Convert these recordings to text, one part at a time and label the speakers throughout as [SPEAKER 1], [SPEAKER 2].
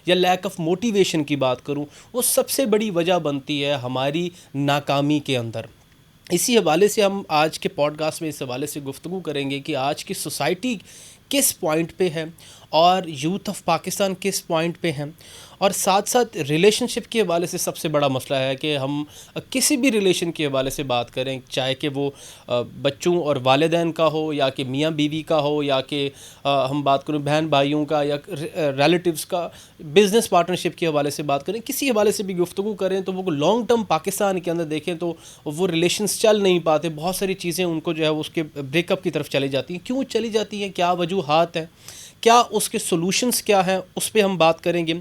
[SPEAKER 1] یا lack of motivation کی بات کروں، وہ سب سے بڑی وجہ بنتی ہے ہماری ناکامی کے اندر. اسی حوالے سے ہم آج کے پوڈ کاسٹ میں اس حوالے سے گفتگو کریں گے کہ آج کی سوسائٹی کس پوائنٹ پہ ہے اور یوتھ آف پاکستان کس پوائنٹ پہ ہیں، اور ساتھ ساتھ ریلیشن شپ کے حوالے سے سب سے بڑا مسئلہ ہے کہ ہم کسی بھی ریلیشن کے حوالے سے بات کریں، چاہے کہ وہ بچوں اور والدین کا ہو، یا کہ میاں بیوی کا ہو، یا کہ ہم بات کریں بہن بھائیوں کا، یا ریلیٹیوز کا، بزنس پارٹنرشپ کے حوالے سے بات کریں، کسی حوالے سے بھی گفتگو کریں تو وہ لانگ ٹرم پاکستان کے اندر دیکھیں تو وہ ریلیشنز چل نہیں پاتے. بہت ساری چیزیں ان کو جو ہے اس کے بریک اپ کی طرف چلی جاتی ہیں. کیوں چلی جاتی ہیں؟ کیا وجوہات ہیں؟ کیا اس کے سولوشنز کیا ہیں؟ اس پہ ہم بات کریں گے.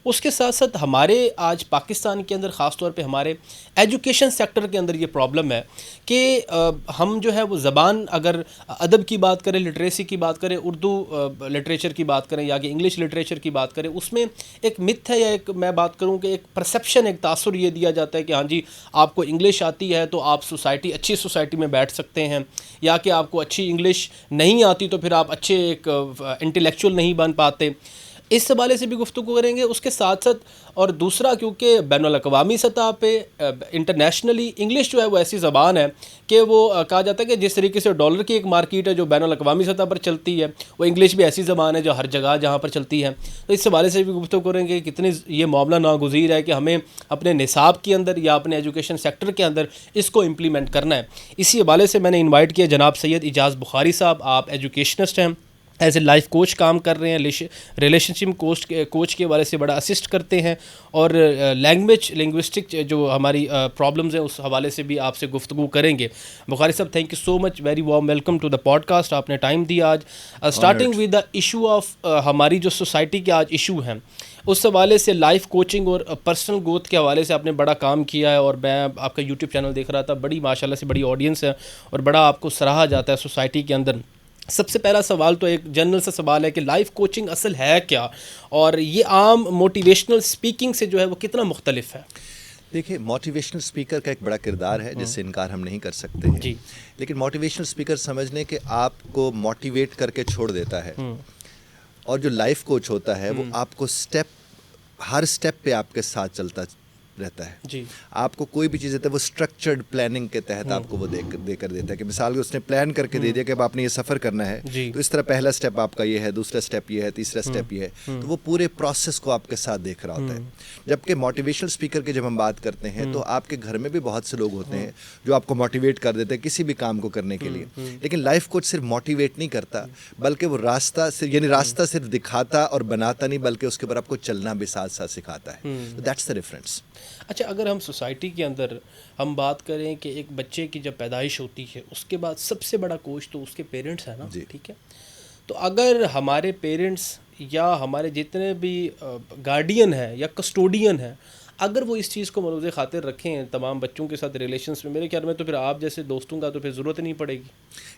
[SPEAKER 1] اس کے ساتھ ساتھ ہمارے آج پاکستان کے اندر خاص طور پہ ہمارے ایجوکیشن سیکٹر کے اندر یہ پرابلم ہے کہ ہم جو ہے وہ زبان، اگر ادب کی بات کریں، لٹریسی کی بات کریں، اردو لٹریچر کی بات کریں یا کہ انگلش لٹریچر کی بات کریں، اس میں ایک متھ ہے، یا ایک میں بات کروں کہ ایک پرسیپشن، ایک تاثر یہ دیا جاتا ہے کہ ہاں جی آپ کو انگلش آتی ہے تو آپ اچھی سوسائٹی میں بیٹھ سکتے ہیں، یا کہ آپ کو اچھی انگلش نہیں آتی تو پھر آپ اچھے ایک انٹلیکچوئل نہیں بن پاتے. اس حوالے سے بھی گفتگو کریں گے. اس کے ساتھ ساتھ اور دوسرا، کیونکہ بین الاقوامی سطح پہ انٹرنیشنلی انگلش جو ہے وہ ایسی زبان ہے کہ وہ کہا جاتا ہے کہ جس طریقے سے ڈالر کی ایک مارکیٹ ہے جو بین الاقوامی سطح پر چلتی ہے، وہ انگلش بھی ایسی زبان ہے جو ہر جگہ جہاں پر چلتی ہے. تو اس حوالے سے بھی گفتگو کریں گے کتنی یہ معاملہ ناگزیر ہے کہ ہمیں اپنے نصاب کے اندر یا اپنے ایجوکیشن سیکٹر کے اندر اس کو امپلیمنٹ کرنا ہے. اسی حوالے سے میں نے انوائٹ کیا جناب سید اعجاز بخاری صاحب. آپ ایجوکیشنسٹ ہیں، ایز اے لائف کوچ کام کر رہے ہیں، ریلیشن شپ کوچ کے حوالے سے بڑا اسسٹ کرتے ہیں، اور لنگوسٹک جو ہماری پرابلمز ہیں اس حوالے سے بھی آپ سے گفتگو کریں گے. بخاری صاحب، thank you so much, very warm welcome to the podcast. آپ نے ٹائم دیا آج. Starting with the issue of ہماری جو سوسائٹی کے آج ایشو ہیں، اس حوالے سے لائف کوچنگ اور پرسنل گروتھ کے حوالے سے آپ نے بڑا کام کیا ہے، اور میں آپ کا یوٹیوب چینل دیکھ رہا تھا، بڑی ماشاء اللہ سے بڑی آڈینس ہے اور بڑا آپ کو سراہا جاتا ہے سوسائٹی کے اندر. سب سے پہلا سوال تو ایک جنرل سا سوال ہے کہ لائف کوچنگ اصل ہے کیا، اور یہ عام موٹیویشنل سپیکنگ سے جو ہے وہ کتنا مختلف ہے؟
[SPEAKER 2] دیکھیے، موٹیویشنل سپیکر کا ایک بڑا کردار ہے جس سے انکار ہم نہیں کر سکتے ہیں.
[SPEAKER 1] جی.
[SPEAKER 2] لیکن موٹیویشنل سپیکر سمجھ لیں کہ آپ کو موٹیویٹ کر کے چھوڑ دیتا ہے، اور جو لائف کوچ ہوتا ہے وہ آپ کو ہر سٹیپ پہ آپ کے ساتھ چلتا رہتا ہے.
[SPEAKER 1] جی.
[SPEAKER 2] آپ کو کوئی بھی چیز دیتا ہے وہ اسٹرکچرڈ پلاننگ کے تحت آپ کو وہ دے کر دیتا ہے کہ مثال کے اس نے پلان کر کے دے دیا کہ اب آپ نے یہ سفر کرنا ہے، تو اس طرح پہلا سٹیپ آپ کا یہ ہے، دوسرا سٹیپ یہ ہے، تیسرا سٹیپ یہ ہے. تو وہ پورے پروسیس کو آپ کے ساتھ دیکھ رہا ہوتا ہے. جبکہ موٹیویشنل اسپیکر کی جب ہم بات کرتے ہیں تو آپ کے گھر میں بھی بہت سے لوگ ہوتے ہیں جو آپ کو موٹیویٹ کر دیتے ہیں کسی بھی کام کو کرنے کے لیے. لیکن لائف کوچ صرف موٹیویٹ نہیں کرتا، بلکہ وہ راستہ صرف دکھاتا اور بناتا نہیں، بلکہ اس کے اوپر آپ کو چلنا بھی ساتھ ساتھ سکھاتا ہے. That's the difference.
[SPEAKER 1] اچھا، اگر ہم سوسائٹی کے اندر ہم بات کریں کہ ایک بچے کی جب پیدائش ہوتی ہے اس کے بعد سب سے بڑا کوچ تو اس کے پیرنٹس ہیں نا.
[SPEAKER 2] جی.
[SPEAKER 1] ٹھیک ہے. تو اگر ہمارے پیرنٹس یا ہمارے جتنے بھی گارڈین ہیں یا کسٹوڈین ہیں، اگر وہ اس چیز کو ملحوظ خاطر رکھیں تمام بچوں کے ساتھ ریلیشنس میں، میرے خیال میں تو پھر آپ جیسے دوستوں کا تو پھر ضرورت نہیں پڑے گی.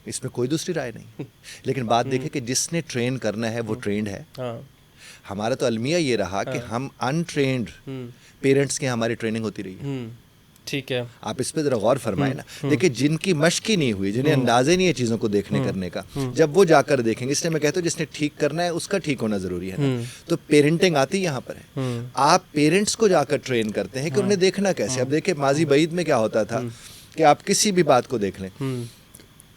[SPEAKER 2] اس میں کوئی دوسری رائے نہیں. لیکن بات دیکھیں کہ جس نے ٹرین کرنا ہے وہ ٹرینڈ ہے.
[SPEAKER 1] ہاں.
[SPEAKER 2] ہمارا تو المیہ یہ رہا کہ ہم انٹرینڈ پیرنٹس کے ہماری ٹریننگ ہوتی رہی ہے.
[SPEAKER 1] ٹھیک ہے.
[SPEAKER 2] آپ اس پہ ذرا غور فرمائیں نا. دیکھیں، جن کی مشق ہی نہیں ہوئی، جنہیں اندازے نہیں ہے چیزوں کو دیکھنے کرنے کا، جب وہ جا کر دیکھیں گے. اس لیے میں کہتا ہوں جس نے ٹھیک کرنا ہے اس کا ٹھیک ہونا ضروری ہے نا. تو پیرنٹنگ آتی یہاں پر ہے. آپ پیرنٹس کو جا کر ٹرین کرتے ہیں کہ انہیں دیکھنا کیسے. اب دیکھیں ماضی بعید میں کیا ہوتا تھا کہ آپ کسی بھی بات کو دیکھ لیں،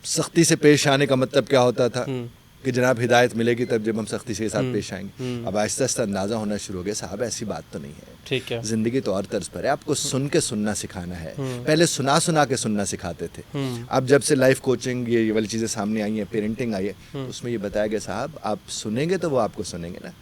[SPEAKER 2] سختی سے پیش آنے کا مطلب کیا ہوتا تھا کہ جناب ہدایت ملے گی تب جب ہم سختی کے ساتھ پیش آئیں گے. اب آہستہ آہستہ اندازہ ہونا شروع ہو گیا، صاحب ایسی بات تو نہیں ہے.
[SPEAKER 1] ٹھیک ہے.
[SPEAKER 2] زندگی تو اور طرز پر ہے. آپ کو سن کے سننا سکھانا ہے. پہلے سنا کے سننا سکھاتے تھے. اب جب سے لائف کوچنگ یہ والی چیزیں سامنے آئی ہیں، پیرنٹنگ آئی ہے، اس میں یہ بتایا گیا صاحب آپ سنیں گے تو وہ آپ کو سنیں گے نا.